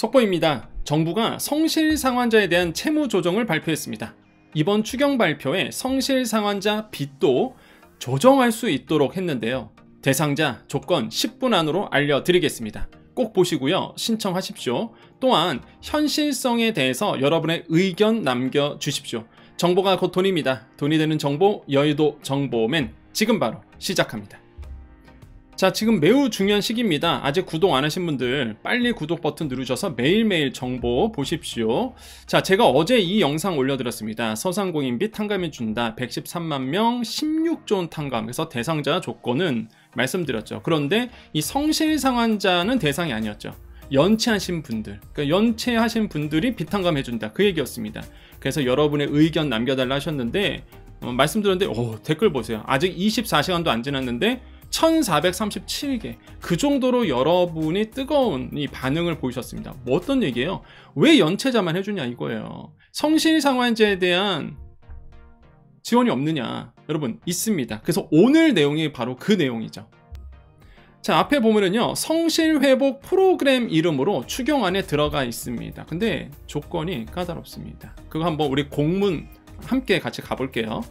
속보입니다. 정부가 성실상환자에 대한 채무 조정을 발표했습니다. 이번 추경 발표에 성실상환자 빚도 조정할 수 있도록 했는데요. 대상자 조건 10분 안으로 알려드리겠습니다. 꼭 보시고요. 신청하십시오. 또한 현실성에 대해서 여러분의 의견 남겨주십시오. 정보가 곧 돈입니다. 돈이 되는 정보, 여의도 정보맨 지금 바로 시작합니다. 자, 지금 매우 중요한 시기입니다. 아직 구독 안 하신 분들 빨리 구독 버튼 누르셔서 매일매일 정보 보십시오. 자, 제가 어제 이 영상 올려드렸습니다. 서상공인 빚 탕감해 준다. 113만 명 16조 원 탕감. 그래서 대상자 조건은 말씀드렸죠. 그런데 이 성실상환자는 대상이 아니었죠. 연체하신 분들, 그러니까 연체하신 분들이 빚 탕감해 준다. 그 얘기였습니다. 그래서 여러분의 의견 남겨달라 하셨는데 말씀드렸는데 댓글 보세요. 아직 24시간도 안 지났는데 1437개. 그 정도로 여러분이 뜨거운 이 반응을 보이셨습니다. 뭐 어떤 얘기예요? 왜 연체자만 해주냐 이거예요. 성실상환자에 대한 지원이 없느냐? 여러분 있습니다. 그래서 오늘 내용이 바로 그 내용이죠. 자, 앞에 보면은요, 성실회복 프로그램 이름으로 추경안에 들어가 있습니다. 근데 조건이 까다롭습니다. 그거 한번 우리 공문 함께 같이 가볼게요.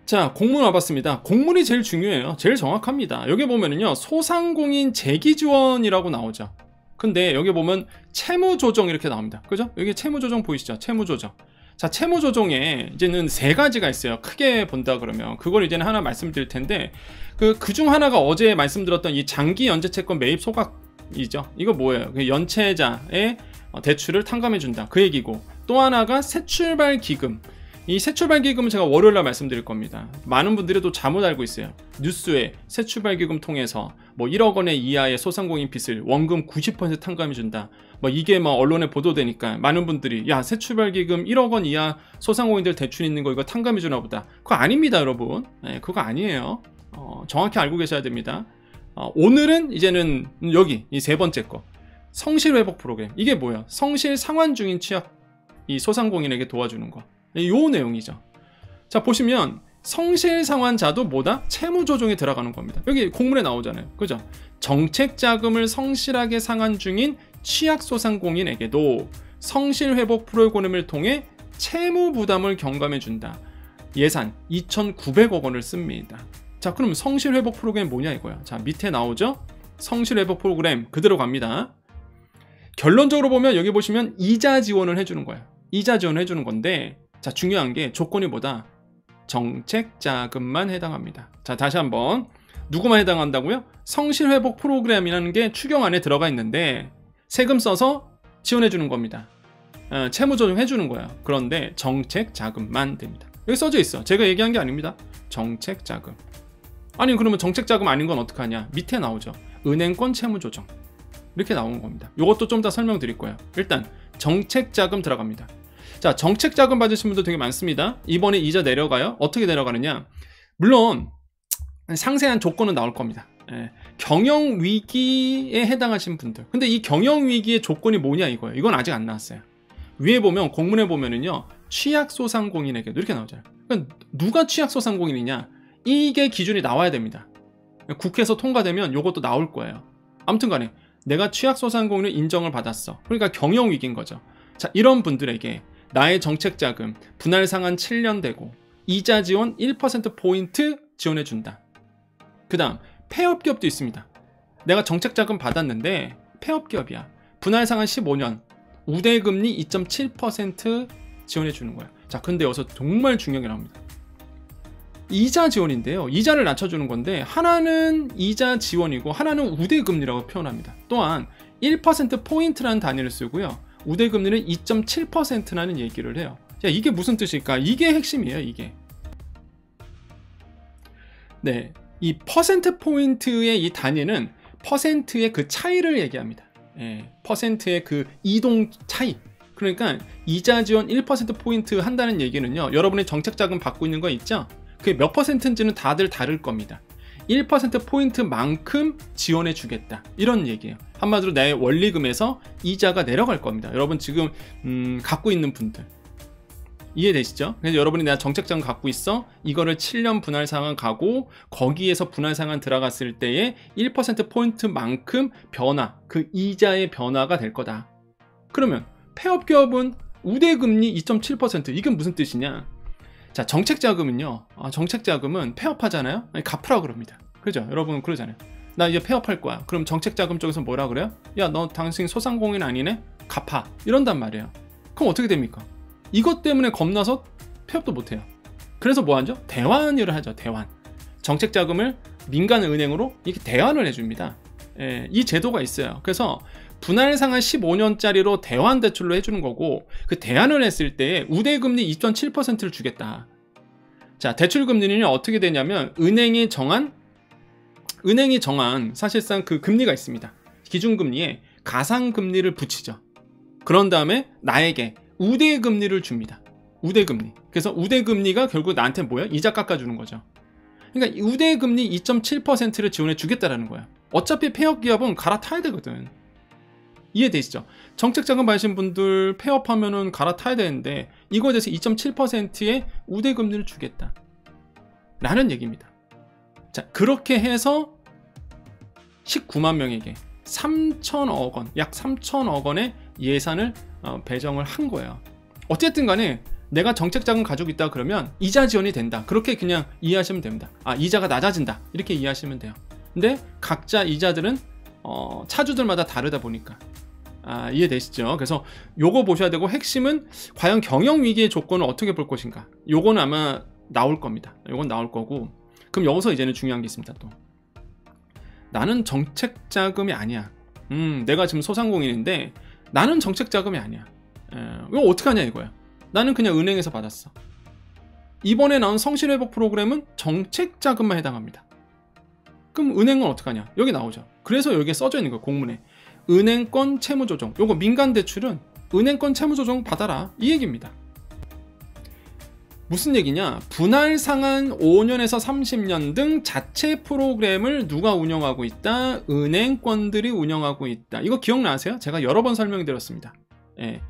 자, 공문 와봤습니다. 공문이 제일 중요해요. 제일 정확합니다. 여기 보면은요, 소상공인 재기지원이라고 나오죠. 근데 여기 보면 채무조정 이렇게 나옵니다. 그죠? 여기 채무조정 보이시죠? 채무조정. 자, 채무조정에 이제는 세 가지가 있어요. 크게 본다 그러면. 그걸 이제는 하나 말씀드릴 텐데, 그중 하나가 어제 말씀드렸던 이 장기 연체채권 매입 소각이죠. 이거 뭐예요? 연체자의 대출을 탕감해준다. 그 얘기고. 또 하나가 새출발기금. 이 새출발기금은 제가 월요일날 말씀드릴 겁니다. 많은 분들이 또 잘못 알고 있어요. 뉴스에 새출발기금 통해서 뭐 1억 원의 이하의 소상공인 빚을 원금 90% 탕감해준다. 뭐 이게 뭐 언론에 보도되니까 많은 분들이 야, 새출발기금 1억 원 이하 소상공인들 대출 있는 거 이거 탕감해주나 보다. 그거 아닙니다, 여러분. 네, 그거 아니에요. 정확히 알고 계셔야 됩니다. 오늘은 이제는 여기 이 세 번째 거 성실회복 프로그램. 이게 뭐야? 성실 상환 중인 취약 이 소상공인에게 도와주는 거. 요 내용이죠. 자, 보시면 성실상환자도 뭐다? 채무조정에 들어가는 겁니다. 여기 공문에 나오잖아요. 그죠? 정책자금을 성실하게 상환 중인 취약소상공인에게도 성실회복 프로그램을 통해 채무부담을 경감해준다. 예산 2,900억 원을 씁니다. 자, 그럼 성실회복 프로그램 뭐냐 이거야. 자, 밑에 나오죠? 성실회복 프로그램 그대로 갑니다. 결론적으로 보면 여기 보시면 이자 지원을 해주는 거야. 이자 지원을 해주는 건데, 자, 중요한 게 조건이 뭐다? 정책자금만 해당합니다. 자, 다시 한번 누구만 해당한다고요? 성실회복 프로그램이라는 게 추경안에 들어가 있는데 세금 써서 지원해주는 겁니다. 채무조정 해주는 거야. 그런데 정책자금만 됩니다. 여기 써져 있어. 제가 얘기한 게 아닙니다. 정책자금. 아니, 그러면 정책자금 아닌 건 어떡하냐? 밑에 나오죠. 은행권 채무조정. 이렇게 나오는 겁니다. 이것도 좀 더 설명드릴 거예요. 일단 정책자금 들어갑니다. 자, 정책자금 받으신 분들 되게 많습니다. 이번에 이자 내려가요. 어떻게 내려가느냐? 물론 상세한 조건은 나올 겁니다. 경영위기에 해당하신 분들. 근데 이 경영위기의 조건이 뭐냐 이거예요. 이건 아직 안 나왔어요. 위에 보면 공문에 보면은요, 취약소상공인에게도 이렇게 나오잖아요. 그러니까 누가 취약소상공인이냐? 이게 기준이 나와야 됩니다. 국회에서 통과되면 이것도 나올 거예요. 아무튼 간에 내가 취약소상공인을 인정을 받았어. 그러니까 경영위기인 거죠. 자, 이런 분들에게 나의 정책자금 분할 상환 7년 되고 이자 지원 1%포인트 지원해준다. 그 다음 폐업기업도 있습니다. 내가 정책자금 받았는데 폐업기업이야. 분할 상환 15년 우대금리 2.7% 지원해주는 거야. 자, 근데 여기서 정말 중요한 게 나옵니다. 이자 지원인데요. 이자를 낮춰주는 건데 하나는 이자 지원이고 하나는 우대금리라고 표현합니다. 또한 1%포인트라는 단위를 쓰고요. 우대금리는 2.7%라는 얘기를 해요. 자, 이게 무슨 뜻일까? 이게 핵심이에요, 이게. 네, 이 퍼센트 포인트의 이 단위는 퍼센트의 그 차이를 얘기합니다. 퍼센트의 그 이동 차이. 그러니까 이자 지원 1% 포인트 한다는 얘기는요, 여러분의 정책자금 받고 있는 거 있죠? 그게 몇 퍼센트인지는 다들 다를 겁니다. 1% 포인트만큼 지원해 주겠다. 이런 얘기예요. 한마디로 내 원리금에서 이자가 내려갈 겁니다. 여러분 지금 갖고 있는 분들 이해되시죠? 그래서 여러분이 내가 정책자금 갖고 있어, 이거를 7년 분할 상환 가고 거기에서 분할 상환 들어갔을 때의 1%포인트만큼 변화, 그 이자의 변화가 될 거다. 그러면 폐업 기업은 우대금리 2.7%, 이게 무슨 뜻이냐? 자, 정책자금은요, 정책자금은 폐업하잖아요? 아니, 갚으라 그럽니다. 그죠? 여러분 그러잖아요. 나 이제 폐업할 거야. 그럼 정책자금 쪽에서 뭐라 그래요? 야, 너 당신 소상공인 아니네? 갚아. 이런단 말이에요. 그럼 어떻게 됩니까? 이것 때문에 겁나서 폐업도 못해요. 그래서 뭐 하죠? 대환을 하죠. 대환. 정책자금을 민간은행으로 이렇게 대환을 해줍니다. 예, 이 제도가 있어요. 그래서 분할상환 15년짜리로 대환 대출로 해주는 거고, 그 대환을 했을 때 우대금리 2.7%를 주겠다. 자, 대출금리는 어떻게 되냐면 은행이 정한 사실상 그 금리가 있습니다. 기준금리에 가상금리를 붙이죠. 그런 다음에 나에게 우대금리를 줍니다. 우대금리. 그래서 우대금리가 결국 나한테 뭐야? 이자 깎아주는 거죠. 그러니까 우대금리 2.7%를 지원해 주겠다라는 거야. 어차피 폐업 기업은 갈아타야 되거든. 이해되시죠? 정책자금 받으신 분들 폐업하면은 갈아타야 되는데 이거에 대해서 2.7%의 우대금리를 주겠다 라는 얘기입니다. 자, 그렇게 해서 19만 명에게 3천억 원, 약 3천억 원의 예산을 배정을 한 거예요. 어쨌든 간에 내가 정책자금 가지고 있다 그러면 이자 지원이 된다. 그렇게 그냥 이해하시면 됩니다. 이자가 낮아진다. 이렇게 이해하시면 돼요. 근데 각자 이자들은 차주들마다 다르다 보니까 이해되시죠? 그래서 요거 보셔야 되고, 핵심은 과연 경영위기의 조건을 어떻게 볼 것인가. 요거는 아마 나올 겁니다. 요건 나올 거고, 그럼 여기서 이제는 중요한 게 있습니다. 또 나는 정책자금이 아니야. 내가 지금 소상공인인데 나는 정책자금이 아니야. 이거 어떻게 하냐 이거야. 나는 그냥 은행에서 받았어. 이번에 나온 성실회복 프로그램은 정책자금만 해당합니다. 그럼 은행은 어떻게 하냐? 여기 나오죠. 그래서 여기에 써져 있는 거예요. 공문에. 은행권 채무조정. 요거 민간대출은 은행권 채무조정 받아라. 이 얘기입니다. 무슨 얘기냐? 분할상환 5년에서 30년 등 자체 프로그램을 누가 운영하고 있다? 은행권들이 운영하고 있다. 이거 기억나세요? 제가 여러 번 설명드렸습니다. 예.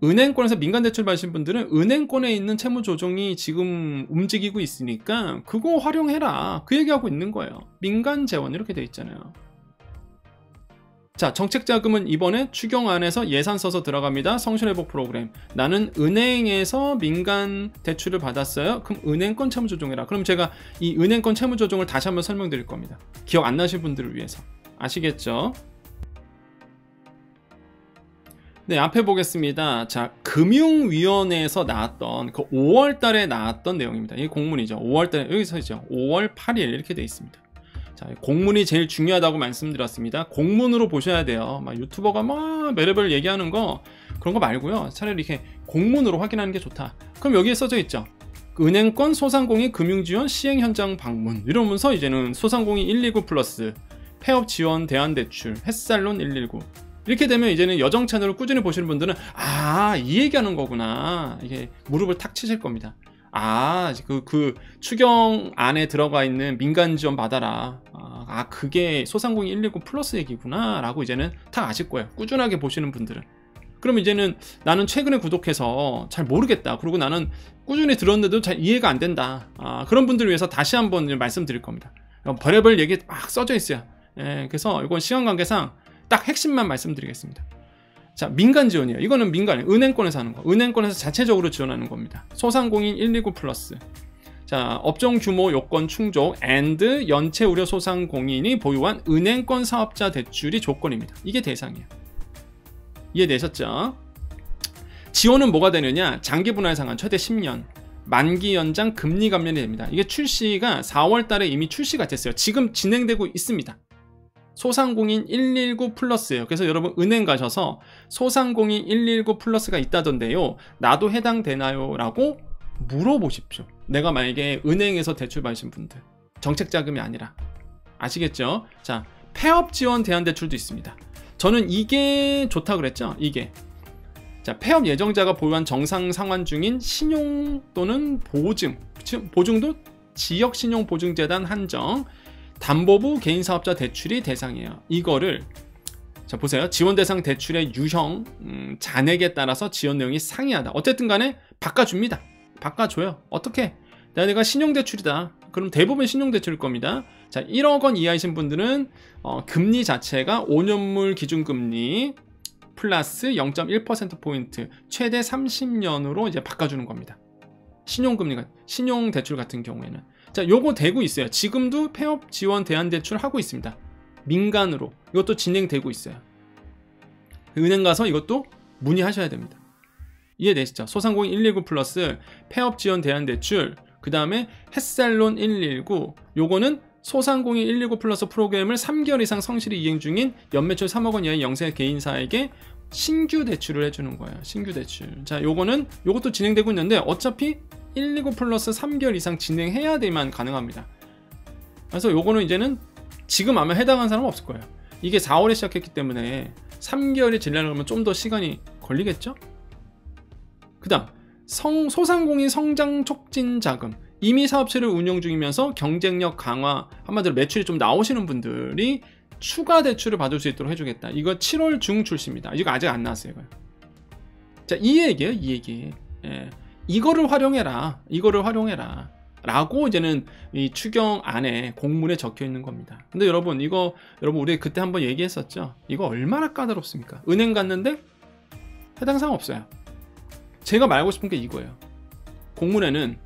은행권에서 민간대출 받으신 분들은 은행권에 있는 채무조정이 지금 움직이고 있으니까 그거 활용해라. 그 얘기하고 있는 거예요. 민간재원 이렇게 돼 있잖아요. 자, 정책자금은 이번에 추경안에서 예산 써서 들어갑니다. 성실회복 프로그램. 나는 은행에서 민간 대출을 받았어요. 그럼 은행권 채무조정해라. 그럼 제가 이 은행권 채무조정을 다시 한번 설명드릴 겁니다. 기억 안 나신 분들을 위해서. 아시겠죠? 네, 앞에 보겠습니다. 자, 금융위원회에서 나왔던 그 5월 달에 나왔던 내용입니다. 이게 공문이죠. 5월 달에, 여기서 있죠. 5월 8일 이렇게 돼 있습니다. 자, 공문이 제일 중요하다고 말씀드렸습니다. 공문으로 보셔야 돼요. 막 유튜버가 막 매레별 얘기하는 거 그런 거 말고요. 차라리 이렇게 공문으로 확인하는 게 좋다. 그럼 여기에 써져 있죠. 은행권 소상공인 금융지원 시행 현장 방문 이러면서 이제는 소상공인 119 플러스 폐업 지원 대안대출 햇살론 119 이렇게 되면 이제는 여정 채널을 꾸준히 보시는 분들은 이 얘기하는 거구나. 이게 무릎을 탁 치실 겁니다. 그 추경 안에 들어가 있는 민간 지원 받아라. 그게 소상공인 119 플러스 얘기구나 라고 이제는 다 아실 거예요. 꾸준하게 보시는 분들은. 그럼 이제는 나는 최근에 구독해서 잘 모르겠다. 그리고 나는 꾸준히 들었는데도 잘 이해가 안 된다. 그런 분들을 위해서 다시 한번 말씀드릴 겁니다. 별의별 얘기 막 써져 있어요. 그래서 이건 시간 관계상 딱 핵심만 말씀드리겠습니다. 자, 민간 지원이에요. 이거는 민간, 은행권에서 하는 거. 은행권에서 자체적으로 지원하는 겁니다. 소상공인 119 플러스. 자, 업종 규모 요건 충족 and 연체 우려 소상공인이 보유한 은행권 사업자 대출이 조건입니다. 이게 대상이에요. 이해되셨죠? 지원은 뭐가 되느냐? 장기 분할 상환 최대 10년. 만기 연장 금리 감면이 됩니다. 이게 출시가 4월 달에 이미 출시가 됐어요. 지금 진행되고 있습니다. 소상공인 119 플러스예요. 그래서 여러분 은행 가셔서 소상공인 119 플러스가 있다던데요. 나도 해당되나요? 라고 물어보십시오. 내가 만약에 은행에서 대출 받으신 분들. 정책자금이 아니라. 아시겠죠? 자, 폐업 지원 대안대출도 있습니다. 저는 이게 좋다 그랬죠? 이게. 자, 폐업 예정자가 보유한 정상 상환 중인 신용 또는 보증도 지역신용보증재단 한정 담보부 개인사업자 대출이 대상이에요. 이거를 자 보세요. 지원 대상 대출의 유형, 잔액에 따라서 지원 내용이 상이하다. 어쨌든 간에 바꿔줍니다. 바꿔줘요. 어떻게? 내가 신용대출이다. 그럼 대부분 신용대출일 겁니다. 자, 1억 원 이하이신 분들은 금리 자체가 5년물 기준금리 플러스 0.1%포인트 최대 30년으로 이제 바꿔주는 겁니다. 신용금리가, 신용대출 같은 경우에는. 자, 요거 되고 있어요. 지금도 폐업 지원 대안대출 하고 있습니다. 민간으로. 이것도 진행되고 있어요. 은행 가서 이것도 문의하셔야 됩니다. 이해되시죠? 소상공인 119 플러스 폐업 지원 대안대출, 그 다음에 햇살론 119, 요거는 소상공인 119 플러스 프로그램을 3개월 이상 성실히 이행 중인 연매출 3억 원 이하의 영세 개인사에게 신규 대출을 해주는 거예요. 신규 대출. 자, 요것도 진행되고 있는데 어차피 119 플러스 3개월 이상 진행해야 되만 가능합니다. 그래서 요거는 이제는 지금 아마 해당한 사람은 없을 거예요. 이게 4월에 시작했기 때문에 3개월이 지나려면 좀 더 시간이 걸리겠죠? 그 다음 소상공인 성장 촉진 자금, 이미 사업체를 운영 중이면서 경쟁력 강화, 한마디로 매출이 좀 나오시는 분들이 추가 대출을 받을 수 있도록 해주겠다. 이거 7월 중 출시입니다. 이거 아직 안 나왔어요. 이거. 자, 이 얘기예요. 이 얘기. 예. 이거를 활용해라. 이거를 활용해라. 라고 이제는 이 추경 안에 공문에 적혀 있는 겁니다. 근데 여러분 우리 그때 한번 얘기했었죠. 이거 얼마나 까다롭습니까? 은행 갔는데 해당 사항 없어요. 제가 말하고 싶은 게 이거예요. 공문에는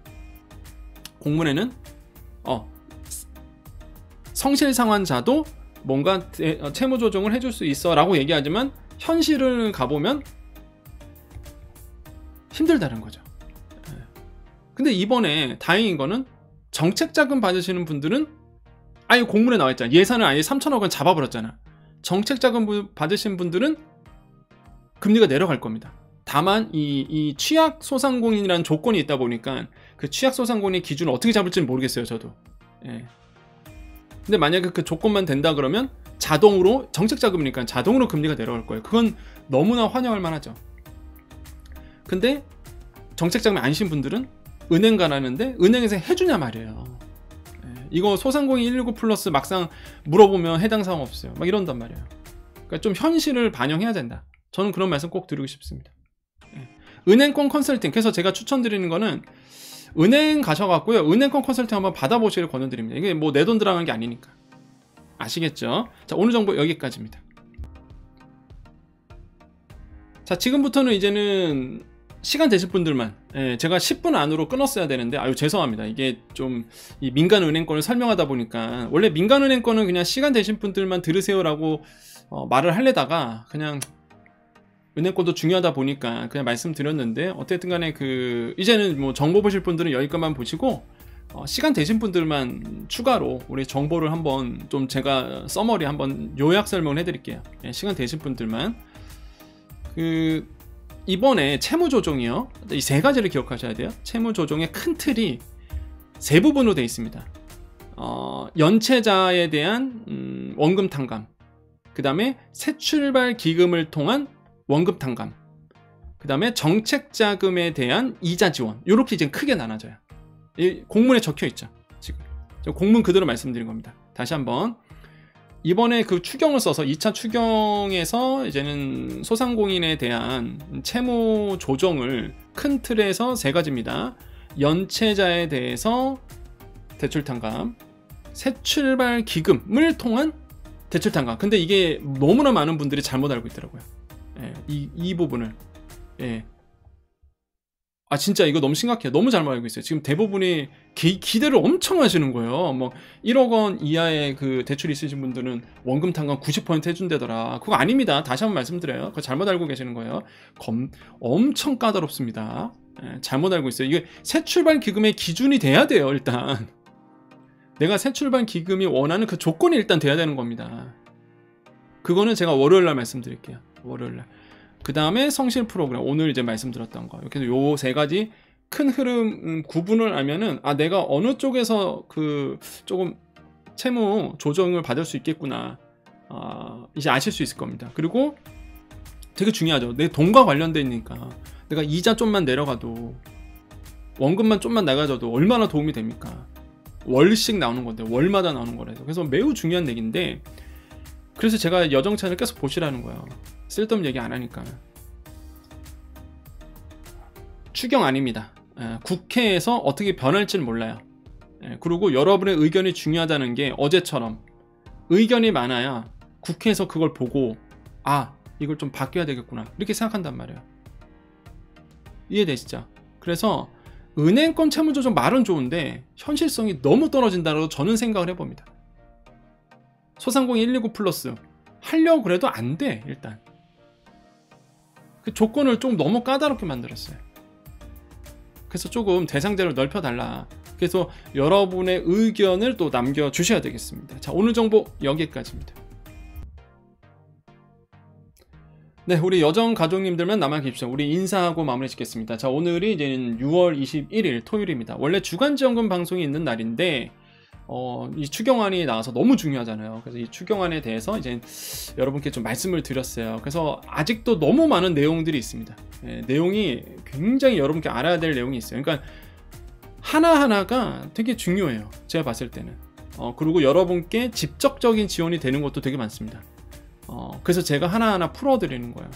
성실 상환자도 뭔가 채무 조정을 해줄 수 있어 라고 얘기하지만 현실을 가보면 힘들다는 거죠. 근데 이번에 다행인 거는 정책자금 받으시는 분들은 아예 공문에 나와 있잖아. 예산을 아예 3천억 원 잡아버렸잖아. 정책자금 받으신 분들은 금리가 내려갈 겁니다. 다만 이 취약 소상공인이라는 조건이 있다 보니까 그 취약 소상공인의 기준을 어떻게 잡을지는 모르겠어요. 저도. 예. 근데 만약에 그 조건만 된다 그러면 자동으로 정책자금이니까 자동으로 금리가 내려갈 거예요. 그건 너무나 환영할 만하죠. 근데 정책자금이 아니신 분들은 은행 가라는데 은행에서 해주냐 말이에요. 예. 이거 소상공인 119 플러스 막상 물어보면 해당 사항 없어요. 막 이런단 말이에요. 그러니까 좀 현실을 반영해야 된다. 저는 그런 말씀 꼭 드리고 싶습니다. 예. 은행권 컨설팅. 그래서 제가 추천드리는 거는 은행 가셔갖고요. 은행권 컨설팅 한번 받아보시기를 권유드립니다. 이게 뭐 내 돈 들어가는 게 아니니까. 아시겠죠? 자, 오늘 정보 여기까지입니다. 자, 지금부터는 이제는 시간 되실 분들만, 제가 10분 안으로 끊었어야 되는데 아유 죄송합니다. 이게 좀 이 민간은행권을 설명하다 보니까 원래 민간은행권은 그냥 시간 되신 분들만 들으세요라고 말을 하려다가 그냥 은행권도 중요하다 보니까 그냥 말씀드렸는데 어쨌든 간에 이제는 뭐 정보 보실 분들은 여기까지만 보시고 시간 되신 분들만 추가로 우리 정보를 한번 좀 제가 서머리 한번 요약 설명을 해드릴게요. 시간 되신 분들만 이번에 채무 조정이요. 이 세 가지를 기억하셔야 돼요. 채무 조정의 큰 틀이 세 부분으로 되어 있습니다. 연체자에 대한 원금 탕감, 그 다음에 새출발 기금을 통한 원금 탕감, 그 다음에 정책자금에 대한 이자 지원. 이렇게 이제 크게 나눠져요. 이 공문에 적혀 있죠. 지금 공문 그대로 말씀드린 겁니다. 다시 한번. 이번에 그 추경을 써서 2차 추경에서 이제는 소상공인에 대한 채무 조정을 큰 틀에서 세 가지입니다. 연체자에 대해서 대출 탕감, 새출발 기금을 통한 대출 탕감. 근데 이게 너무나 많은 분들이 잘못 알고 있더라고요. 예, 이 부분을. 예. 아 진짜 이거 너무 심각해요. 너무 잘못 알고 있어요. 지금 대부분이 기대를 엄청 하시는 거예요. 뭐 1억 원 이하의 그 대출 있으신 분들은 원금 탕감 90% 해준다더라. 그거 아닙니다. 다시 한번 말씀드려요. 그거 잘못 알고 계시는 거예요. 엄청 까다롭습니다. 예, 잘못 알고 있어요. 이게 새출발 기금의 기준이 돼야 돼요. 일단 내가 새출발 기금이 원하는 그 조건이 일단 돼야 되는 겁니다. 그거는 제가 월요일날 말씀드릴게요. 월요일날. 그 다음에 성실 프로그램, 오늘 이제 말씀드렸던 거. 이렇게 요 세 가지 큰 흐름 구분을 알면은 내가 어느 쪽에서 조금 채무 조정을 받을 수 있겠구나. 이제 아실 수 있을 겁니다. 그리고 되게 중요하죠. 내 돈과 관련돼 있으니까 내가 이자 좀만 내려가도 원금만 좀만 나가줘도 얼마나 도움이 됩니까? 월씩 나오는 건데 월마다 나오는 거라서. 그래서 매우 중요한 얘기인데 그래서 제가 여정찬을 계속 보시라는 거예요. 쓸데없는 얘기 안 하니까. 추경 아닙니다. 국회에서 어떻게 변할지는 몰라요. 그리고 여러분의 의견이 중요하다는 게 어제처럼 의견이 많아야 국회에서 그걸 보고 아, 이걸 좀 바뀌어야 되겠구나 이렇게 생각한단 말이에요. 이해되시죠? 그래서 은행권 채무조정 말은 좋은데 현실성이 너무 떨어진다고 저는 생각을 해봅니다. 소상공인 119 플러스 하려고 그래도 안 돼. 일단 그 조건을 좀 너무 까다롭게 만들었어요. 그래서 조금 대상자를 넓혀달라. 그래서 여러분의 의견을 또 남겨주셔야 되겠습니다. 자, 오늘 정보 여기까지입니다. 네, 우리 여정 가족님들만 남아 계십시오. 우리 인사하고 마무리 짓겠습니다. 자, 오늘이 이제 6월 21일 토요일입니다. 원래 주간지원금 방송이 있는 날인데 이 추경안이 나와서 너무 중요하잖아요. 그래서 이 추경안에 대해서 이제 여러분께 좀 말씀을 드렸어요. 그래서 아직도 너무 많은 내용들이 있습니다. 내용이 굉장히 여러분께 알아야 될 내용이 있어요. 그러니까 하나하나가 되게 중요해요. 제가 봤을 때는. 그리고 여러분께 직접적인 지원이 되는 것도 되게 많습니다. 그래서 제가 하나하나 풀어드리는 거예요.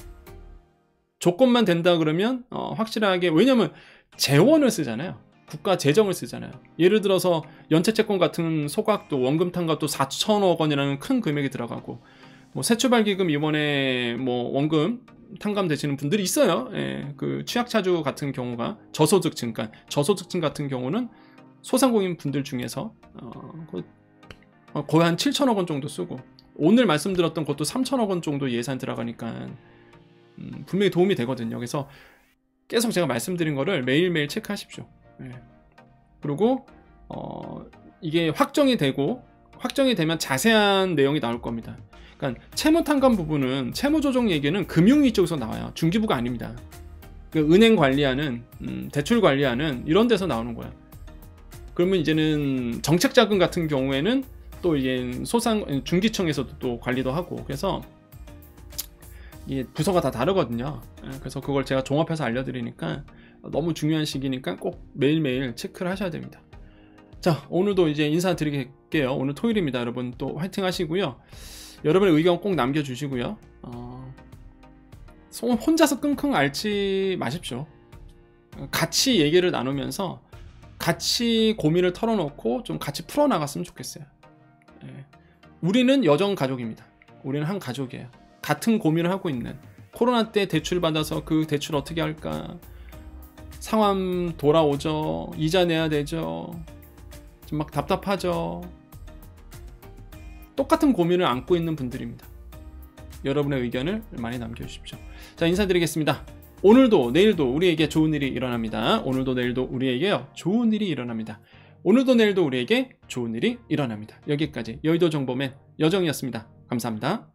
조건만 된다 그러면 확실하게, 왜냐면 재원을 쓰잖아요. 국가 재정을 쓰잖아요. 예를 들어서 연체채권 같은 소각도 원금 탕감도 4천억 원이라는 큰 금액이 들어가고, 뭐 새출발기금 이번에 뭐 원금 탕감되시는 분들이 있어요. 예, 그 취약차주 같은 경우가 저소득층 같은 경우는 소상공인 분들 중에서 거의 한 7천억 원 정도 쓰고, 오늘 말씀드렸던 것도 3천억 원 정도 예산 들어가니까 분명히 도움이 되거든요. 그래서 계속 제가 말씀드린 거를 매일매일 체크하십시오. 예. 그리고 이게 확정이 되면 자세한 내용이 나올 겁니다. 그러니까 채무탕감 부분은, 채무조정 얘기는 금융위 쪽에서 나와요. 중기부가 아닙니다. 그 은행 관리하는, 대출 관리하는 이런 데서 나오는 거예요. 그러면 이제는 정책자금 같은 경우에는 또 이제 중기청에서도 또 관리도 하고, 그래서 이게 부서가 다 다르거든요. 그래서 그걸 제가 종합해서 알려드리니까 너무 중요한 시기니까 꼭 매일매일 체크를 하셔야 됩니다. 자, 오늘도 이제 인사드릴게요. 오늘 토요일입니다. 여러분 또 화이팅 하시고요. 여러분의 의견 꼭 남겨주시고요. 혼자서 끙끙 앓지 마십시오. 같이 얘기를 나누면서 같이 고민을 털어놓고 좀 같이 풀어나갔으면 좋겠어요. 우리는 여정 가족입니다. 우리는 한 가족이에요. 같은 고민을 하고 있는, 코로나 때 대출 받아서 그 대출 어떻게 할까, 상환 돌아오죠, 이자 내야 되죠, 좀 막 답답하죠. 똑같은 고민을 안고 있는 분들입니다. 여러분의 의견을 많이 남겨주십시오. 자, 인사드리겠습니다. 오늘도 내일도 우리에게 좋은 일이 일어납니다. 오늘도 내일도 우리에게요, 좋은 일이 일어납니다. 오늘도 내일도 우리에게 좋은 일이 일어납니다. 여기까지 여의도 정보맨 여정이었습니다. 감사합니다.